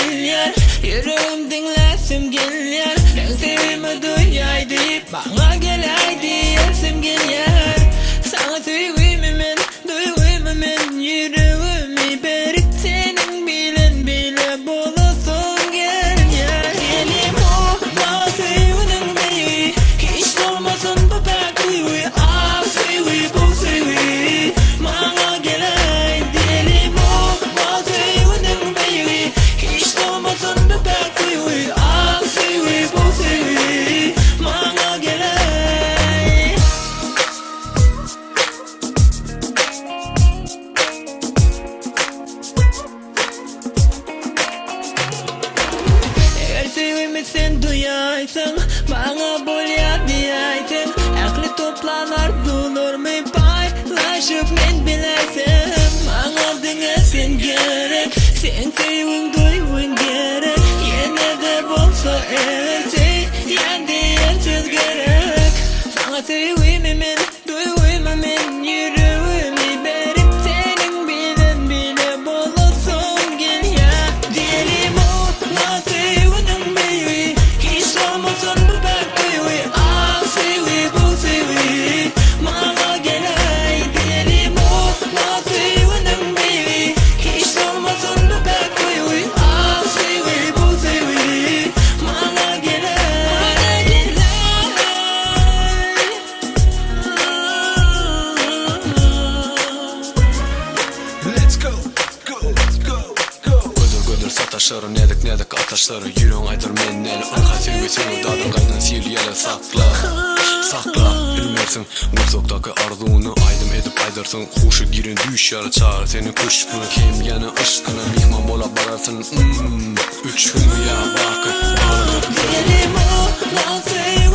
milyar. Yüreğim dinlesim geliyor. Ben sevimi duyay deyip bana gelay diyesim geliyor. Sana sevimimin, duyguimin, yüreğimi berip senin bilen bile bulasın geliyor. Elim o, bana sevinin beyi, hiç olmasın bu pek uyuy. Ah sevi, bu sevi, bana gelay. Elim o, bana sevinin beyi, hiç olmasın bu pek uyuy. Ah sevi, bu sevi, bana gelay. Eğer sevimi sen duyaysın, bana bol ya diyaysın. Aklı toplanar bulur mu paylaşıp men bilersin. Bana dinlesin gerek, sen sevin duyun gerek. Yine de bolsa eğer sen diyensiz gerek. Sana sevimimin, duyguimin, yüreğimi berip senin bilen bile bulasın gel ya. Diyelim o, na sevinin beyi, hiç olmasın bu pek uyuy. Ah sevi, bu sevi, bana gelay. Diyelim o, na sevinin beyi, hiç olmasın bu pek uyuy. Ah sevi, bu sevi, bana gelay. Let's go, go, go, go. Gödür sataşları nedik ataşları. Yüreğin aydır men neli anka sevgi seni dadın kaydan siyeli sakla. Sakla bilmersin Vurzoktaki arzunu aydım edip aydırsın. Huşu girin düş yarı çağır seni kuşkunu. Kim yana ışkına mihman bola bararsın. 3 gün ya bakın. Diyelim o, na sevinin